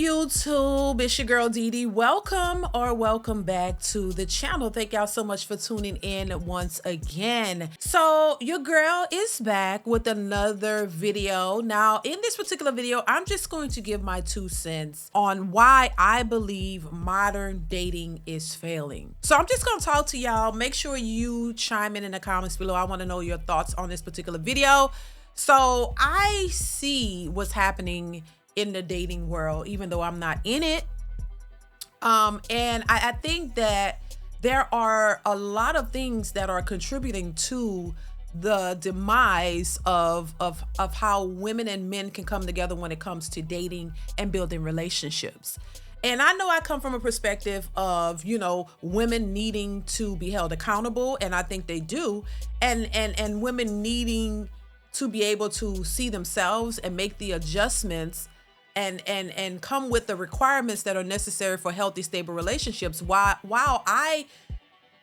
YouTube? It's your girl DeeDee. Welcome back to the channel. Thank y'all so much for tuning in once again. So your girl is back with another video. Now in this particular video, I'm just going to give my 2 cents on why I believe modern dating is failing. So I'm just going to talk to y'all. Make sure you chime in the comments below. I want to know your thoughts on this particular video. So I see what's happening in the dating world, even though I'm not in it. And I think that there are a lot of things that are contributing to the demise of how women and men can come together when it comes to dating and building relationships. And I know I come from a perspective of, you know, women needing to be held accountable, and I think they do, and women needing to be able to see themselves and make the adjustments and come with the requirements that are necessary for healthy, stable relationships. While I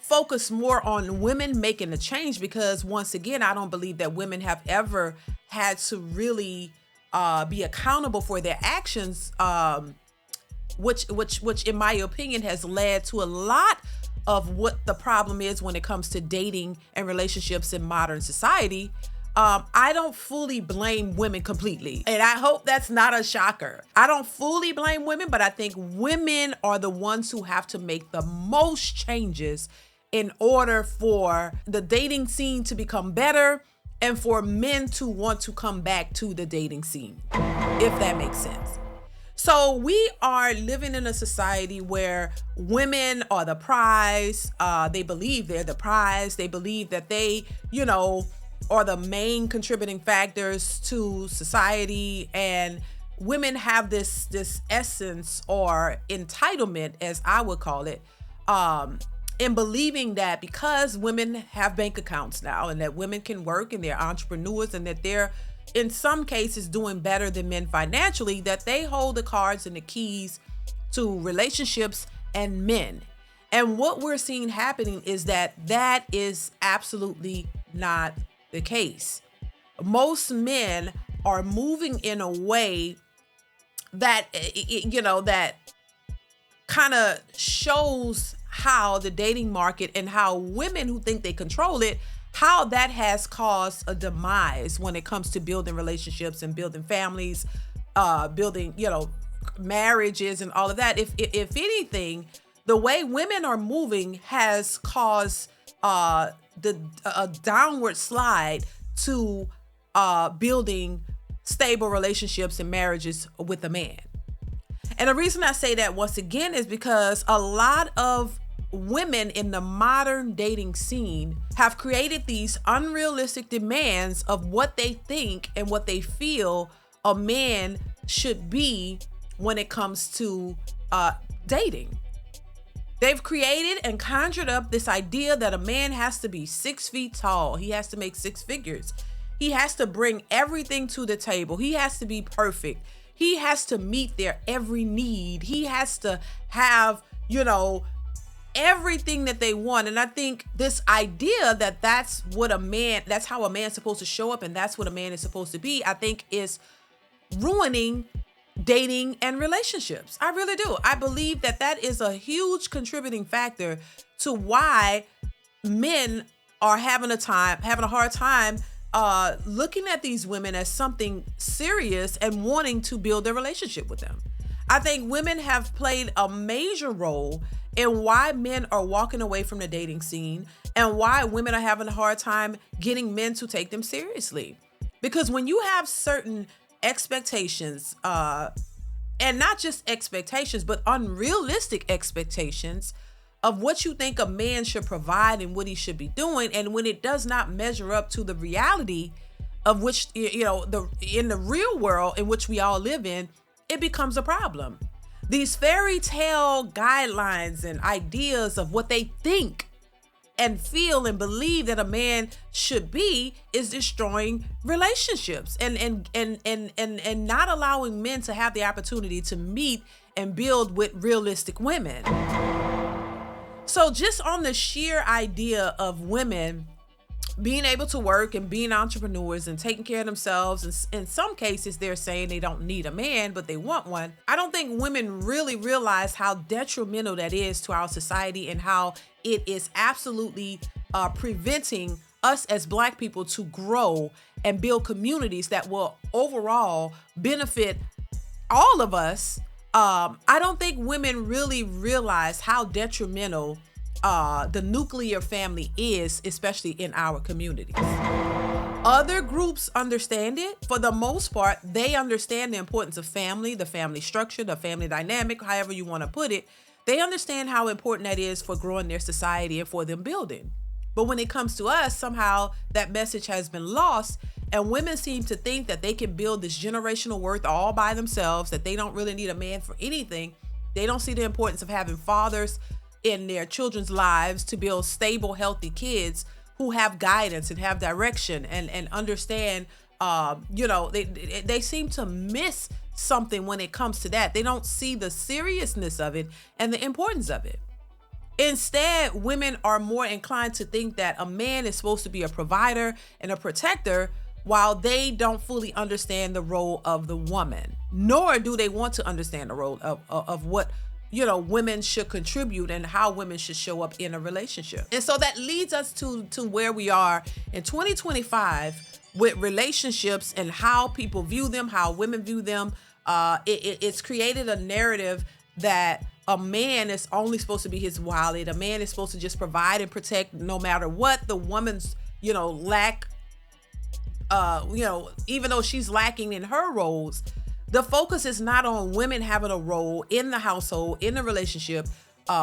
focus more on women making a change, because once again, I don't believe that women have ever had to really be accountable for their actions, which in my opinion has led to a lot of what the problem is when it comes to dating and relationships in modern society. I don't fully blame women completely, and I hope that's not a shocker. I don't fully blame women, but I think women are the ones who have to make the most changes in order for the dating scene to become better and for men to want to come back to the dating scene, if that makes sense. So we are living in a society where women are the prize. They believe they're the prize. They believe that they, you know, are the main contributing factors to society, and women have this essence or entitlement, as I would call it, in believing that because women have bank accounts now and that women can work and they're entrepreneurs and that they're in some cases doing better than men financially, that they hold the cards and the keys to relationships and men. And what we're seeing happening is that is absolutely not the case. Most men are moving in a way that, you know, that kind of shows how the dating market and how women who think they control it, how that has caused a demise when it comes to building relationships and building families, building, you know, marriages and all of that. If anything, the way women are moving has caused a downward slide to building stable relationships and marriages with a man. And the reason I say that once again is because a lot of women in the modern dating scene have created these unrealistic demands of what they think and what they feel a man should be when it comes to dating. They've created and conjured up this idea that a man has to be 6 feet tall. He has to make 6 figures. He has to bring everything to the table. He has to be perfect. He has to meet their every need. He has to have, you know, everything that they want. And I think this idea that that's how a man's supposed to show up and that's what a man is supposed to be, I think is ruining dating and relationships. I really do. I believe that is a huge contributing factor to why men are having a hard time looking at these women as something serious and wanting to build a relationship with them. I think women have played a major role in why men are walking away from the dating scene and why women are having a hard time getting men to take them seriously. Because when you have certain expectations, and not just expectations, but unrealistic expectations of what you think a man should provide and what he should be doing, and when it does not measure up to the reality of which, you know, in the real world in which we all live in, it becomes a problem. These fairy tale guidelines and ideas of what they think and feel and believe that a man should be is destroying relationships and not allowing men to have the opportunity to meet and build with realistic women. So just on the sheer idea of women being able to work and being entrepreneurs and taking care of themselves. And in some cases, they're saying they don't need a man, but they want one. I don't think women really realize how detrimental that is to our society and how it is absolutely preventing us as Black people to grow and build communities that will overall benefit all of us. I don't think women really realize how detrimental the nuclear family is, especially in our communities. Other groups understand it. For the most part, they understand the importance of family, the family structure, the family dynamic, however you want to put it. They understand how important that is for growing their society and for them building. But when it comes to us, somehow that message has been lost, and women seem to think that they can build this generational worth all by themselves, that they don't really need a man for anything. They don't see the importance of having fathers in their children's lives to build stable, healthy kids who have guidance and have direction and understand, they seem to miss something when it comes to that. They don't see the seriousness of it and the importance of it. Instead, women are more inclined to think that a man is supposed to be a provider and a protector, while they don't fully understand the role of the woman, nor do they want to understand the role of what women should contribute and how women should show up in a relationship. And so that leads us to where we are in 2025 with relationships and how people view them, how women view them. It's created a narrative that a man is only supposed to be his wallet. A man is supposed to just provide and protect no matter what. The woman's, lack, even though she's lacking in her roles, the focus is not on women having a role in the household, in the relationship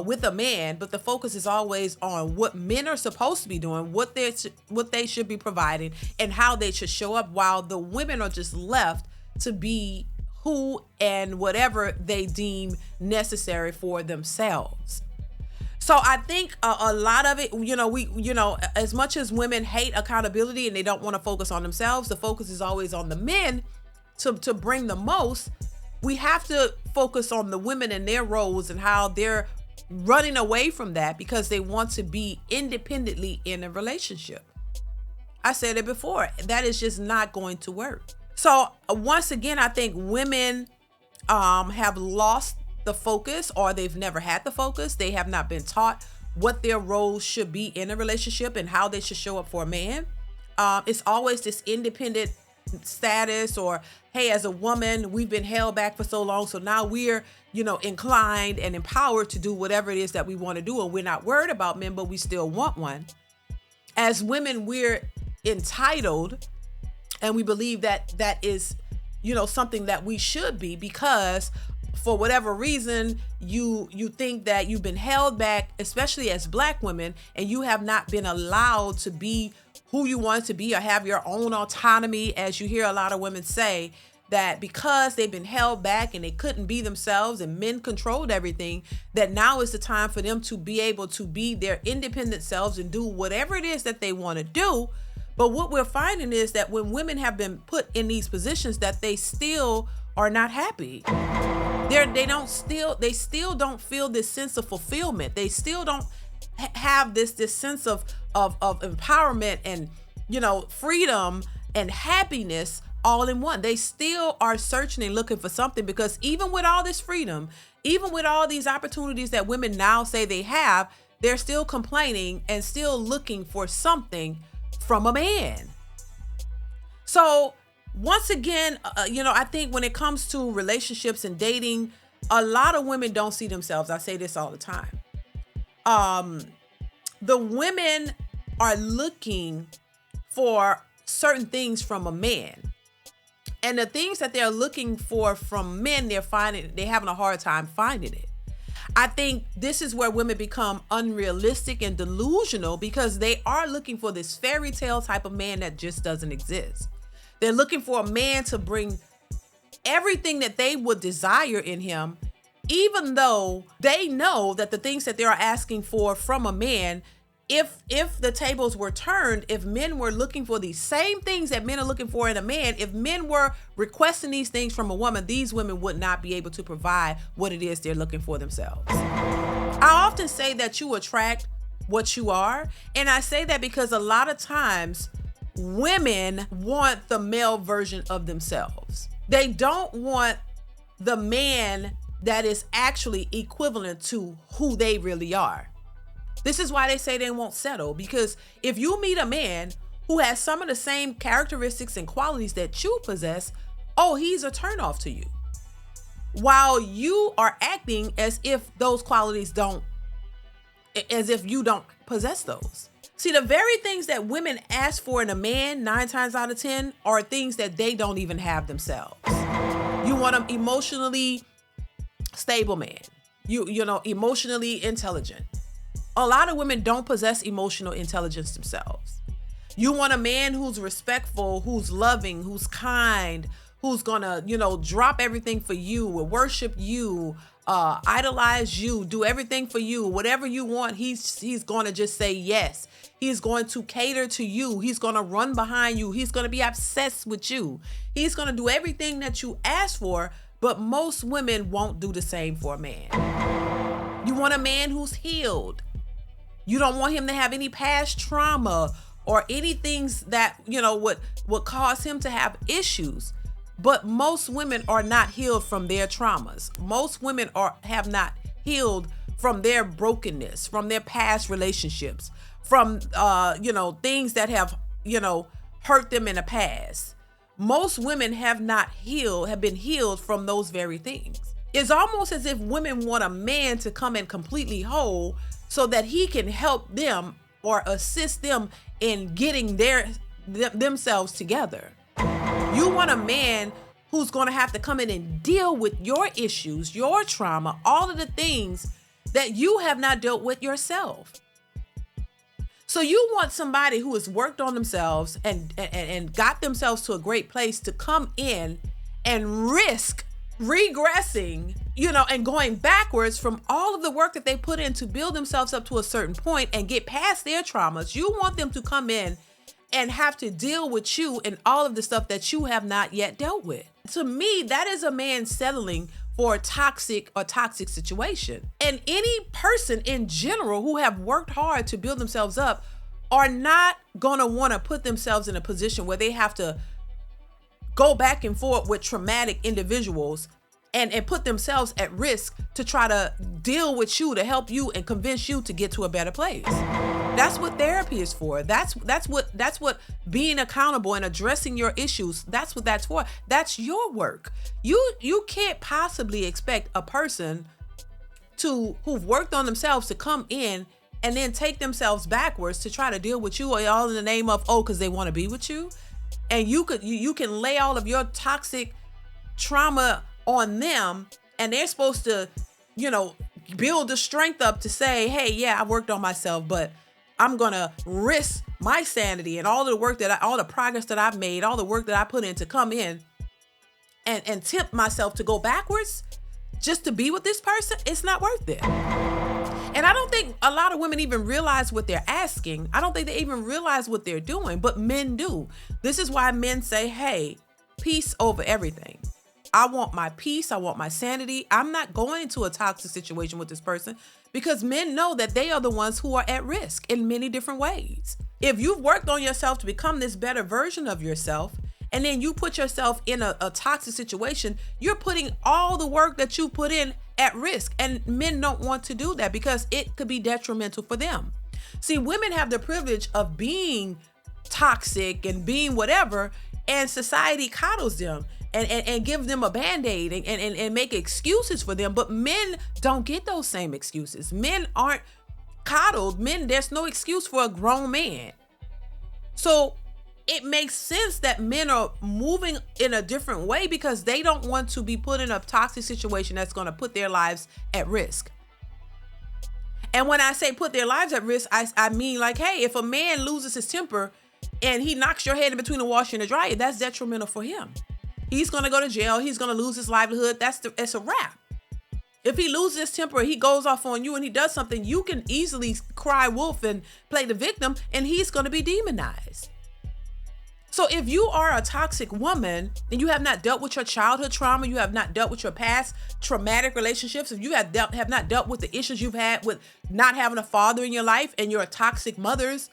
with a man, but the focus is always on what men are supposed to be doing, what they should be providing, and how they should show up, while the women are just left to be who and whatever they deem necessary for themselves. So I think a lot of it, as much as women hate accountability and they don't want to focus on themselves, the focus is always on the men to bring the most. We have to focus on the women and their roles and how they're running away from that because they want to be independently in a relationship. I said it before, that is just not going to work. So once again, I think women have lost the focus, or they've never had the focus. They have not been taught what their roles should be in a relationship and how they should show up for a man. It's always this independent status, or hey, as a woman, we've been held back for so long, so now we're inclined and empowered to do whatever it is that we want to do, and we're not worried about men, but we still want one. As women, we're entitled, and we believe that that is something that we should be, because for whatever reason you think that you've been held back, especially as Black women, and you have not been allowed to be who you want to be or have your own autonomy. As you hear a lot of women say, that because they've been held back and they couldn't be themselves and men controlled everything, that now is the time for them to be able to be their independent selves and do whatever it is that they want to do. But what we're finding is that when women have been put in these positions, that they still are not happy. They still don't feel this sense of fulfillment. They still don't have this sense of empowerment and freedom and happiness all in one. They still are searching and looking for something, because even with all this freedom, even with all these opportunities that women now say they have, they're still complaining and still looking for something from a man. So once again, I think when it comes to relationships and dating, a lot of women don't see themselves. I say this all the time. The women are looking for certain things from a man. And the things that they're looking for from men, they're having a hard time finding it. I think this is where women become unrealistic and delusional, because they are looking for this fairy tale type of man that just doesn't exist. They're looking for a man to bring everything that they would desire in him, even though they know that the things that they are asking for from a man, if the tables were turned, if men were looking for these same things that men are looking for in a man, if men were requesting these things from a woman, these women would not be able to provide what it is they're looking for themselves. I often say that you attract what you are. And I say that because a lot of times women want the male version of themselves. They don't want the man that is actually equivalent to who they really are. This is why they say they won't settle, because if you meet a man who has some of the same characteristics and qualities that you possess, oh, he's a turnoff to you. While you are acting as if those qualities as if you don't possess those. See, the very things that women ask for in a man 9 times out of 10 are things that they don't even have themselves. You want an emotionally stable man. You know, emotionally intelligent. A lot of women don't possess emotional intelligence themselves. You want a man who's respectful, who's loving, who's kind, who's gonna, drop everything for you, will worship you, idolize you, do everything for you. Whatever you want, he's gonna just say yes. He's going to cater to you. He's gonna run behind you. He's gonna be obsessed with you. He's gonna do everything that you ask for, but most women won't do the same for a man. You want a man who's healed. You don't want him to have any past trauma or any things that, would cause him to have issues. But most women are not healed from their traumas. Most women have not healed from their brokenness, from their past relationships, from things that have hurt them in the past. Most women have been healed from those very things. It's almost as if women want a man to come in completely whole so that he can help them or assist them in getting themselves together. You want a man who's going to have to come in and deal with your issues, your trauma, all of the things that you have not dealt with yourself. So you want somebody who has worked on themselves and got themselves to a great place to come in and risk regressing, and going backwards from all of the work that they put in to build themselves up to a certain point and get past their traumas. You want them to come in and have to deal with you and all of the stuff that you have not yet dealt with. To me, that is a man settling for a toxic situation. And any person in general who have worked hard to build themselves up are not gonna want to put themselves in a position where they have to go back and forth with traumatic individuals and put themselves at risk to try to deal with you, to help you and convince you to get to a better place. That's what therapy is for. That's what being accountable and addressing your issues, that's what that's for. That's your work. You can't possibly expect a person who've worked on themselves to come in and then take themselves backwards to try to deal with you, all in the name of, because they want to be with you. And you can lay all of your toxic trauma on them, and they're supposed to, build the strength up to say, hey, yeah, I worked on myself, but I'm gonna risk my sanity and all the work all the progress that I've made, all the work that I put in to come in and tip myself to go backwards just to be with this person. It's not worth it. And I don't think a lot of women even realize what they're asking. I don't think they even realize what they're doing, but men do. This is why men say, hey, peace over everything. I want my peace. I want my sanity. I'm not going into a toxic situation with this person, because men know that they are the ones who are at risk in many different ways. If you've worked on yourself to become this better version of yourself, and then you put yourself in a toxic situation, you're putting all the work that you put in at risk. And men don't want to do that because it could be detrimental for them. See, women have the privilege of being toxic and being whatever, and society coddles them and give them a band-aid and make excuses for them. But men don't get those same excuses. Men aren't coddled. There's no excuse for a grown man. So it makes sense that men are moving in a different way, because they don't want to be put in a toxic situation that's going to put their lives at risk. And when I say put their lives at risk, I mean, like, hey, if a man loses his temper and he knocks your head in between the washer and the dryer, that's detrimental for him. He's going to go to jail. He's going to lose his livelihood. It's a wrap. If he loses his temper, he goes off on you and he does something, you can easily cry wolf and play the victim, and he's going to be demonized. So if you are a toxic woman and you have not dealt with your childhood trauma, you have not dealt with your past traumatic relationships, if you have not dealt with the issues you've had with not having a father in your life and your toxic mothers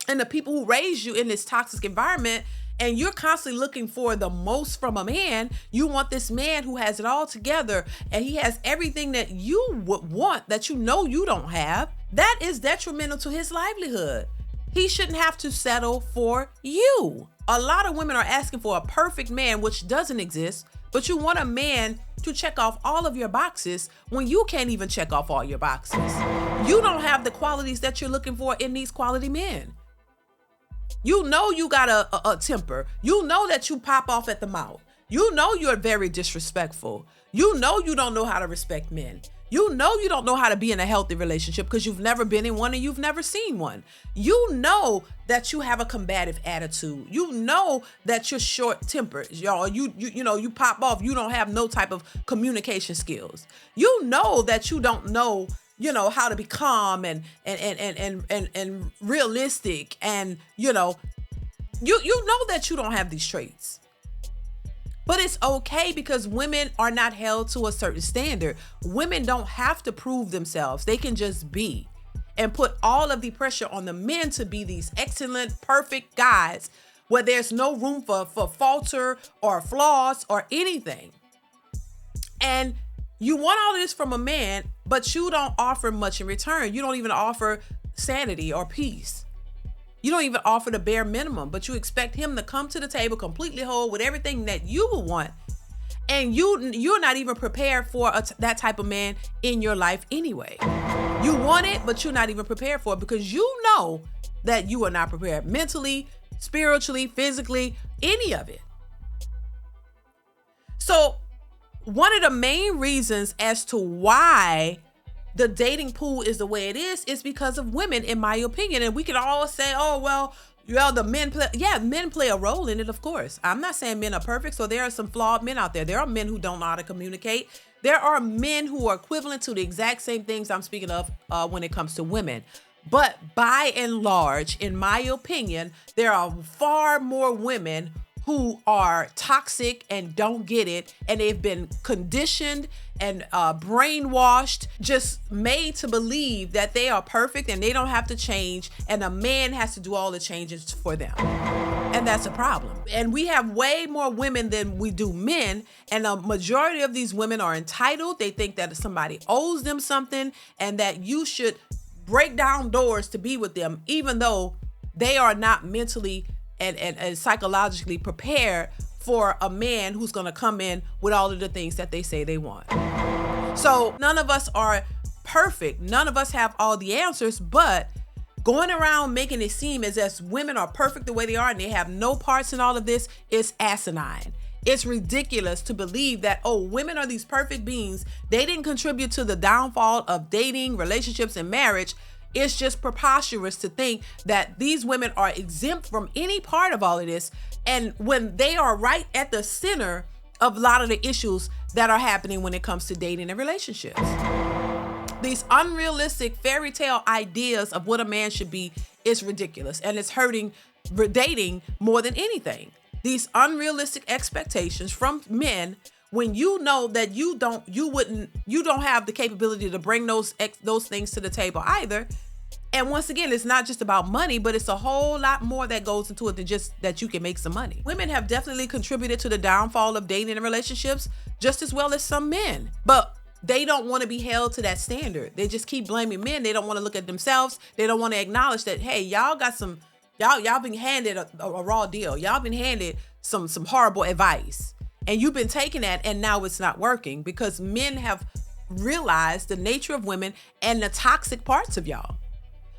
and the people who raised you in this toxic environment, and you're constantly looking for the most from a man, you want this man who has it all together and he has everything that you would want that you know you don't have, that is detrimental to his livelihood. He shouldn't have to settle for you. A lot of women are asking for a perfect man, which doesn't exist, but you want a man to check off all of your boxes when you can't even check off all your boxes. You don't have the qualities that you're looking for in these quality men. You know you got a temper. You know that you pop off at the mouth. You know you're very disrespectful. You know you don't know how to respect men. You know you don't know how to be in a healthy relationship because you've never been in one and you've never seen one. You know that you have a combative attitude. You know that you're short-tempered. Y'all, you pop off. You don't have no type of communication skills. You know that you don't know how to be calm and realistic, and you know that you don't have these traits. But it's okay because women are not held to a certain standard. Women don't have to prove themselves. They can just be, and put all of the pressure on the men to be these excellent, perfect guys where there's no room for falter or flaws or anything. And you want all of this from a man, but you don't offer much in return. You don't even offer sanity or peace. You don't even offer the bare minimum, but you expect him to come to the table completely whole with everything that you would want. And you're not even prepared for that type of man in your life anyway. You want it, but you're not even prepared for it because you know that you are not prepared mentally, spiritually, physically, any of it. So one of the main reasons as to why the dating pool is the way it is because of women, in my opinion. And we can all say, oh, well, the men play. Yeah, men play a role in it, of course. I'm not saying men are perfect. So there are some flawed men out there. There are men who don't know how to communicate. There are men who are equivalent to the exact same things I'm speaking of when it comes to women. But by and large, in my opinion, there are far more women who are toxic and don't get it, and they've been conditioned and brainwashed, just made to believe that they are perfect and they don't have to change, and a man has to do all the changes for them. And that's a problem. And we have way more women than we do men, and a majority of these women are entitled. They think that somebody owes them something and that you should break down doors to be with them, even though they are not mentally and psychologically prepared for a man who's going to come in with all of the things that they say they want. So none of us are perfect. None of us have all the answers, but going around making it seem as if women are perfect the way they are and they have no parts in all of this is asinine. It's ridiculous to believe that, oh, women are these perfect beings. They didn't contribute to the downfall of dating, relationships, and marriage. It's just preposterous to think that these women are exempt from any part of all of this. And when they are right at the center of a lot of the issues that are happening when it comes to dating and relationships. These unrealistic fairy tale ideas of what a man should be is ridiculous. And it's hurting dating more than anything. These unrealistic expectations from men, when you know that you don't have the capability to bring those things to the table either. And once again, it's not just about money, but it's a whole lot more that goes into it than just that you can make some money. Women have definitely contributed to the downfall of dating and relationships just as well as some men, but they don't want to be held to that standard. They just keep blaming men. They don't want to look at themselves. They don't want to acknowledge that, hey, y'all been handed a raw deal. Y'all been handed some horrible advice. And you've been taking that, and now it's not working because men have realized the nature of women and the toxic parts of y'all.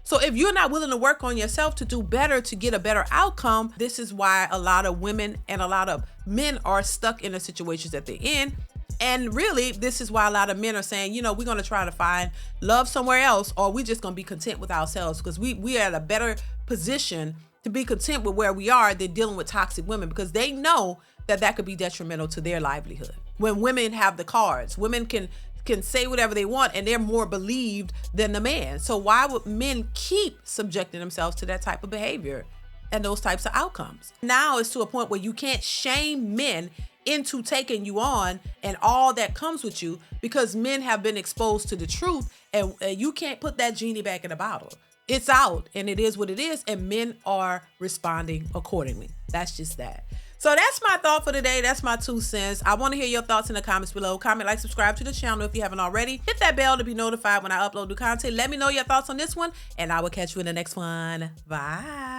So if you're not willing to work on yourself to do better, to get a better outcome, this is why a lot of women and a lot of men are stuck in the situations that they're in. And really, this is why a lot of men are saying, we're going to try to find love somewhere else, or we're just going to be content with ourselves because we are at a better position to be content with where we are than dealing with toxic women, because they know that could be detrimental to their livelihood. When women have the cards, women can say whatever they want and they're more believed than the man. So why would men keep subjecting themselves to that type of behavior? and those types of outcomes. Now it's to a point where you can't shame men into taking you on and all that comes with you, because men have been exposed to the truth, and you can't put that genie back in the bottle. It's out and it is what it is, and men are responding accordingly. That's just that. So that's my thought for today. That's my 2 cents. I want to hear your thoughts in the comments below. Comment, like, subscribe to the channel if you haven't already. Hit that bell to be notified when I upload new content. Let me know your thoughts on this one, and I will catch you in the next one. Bye.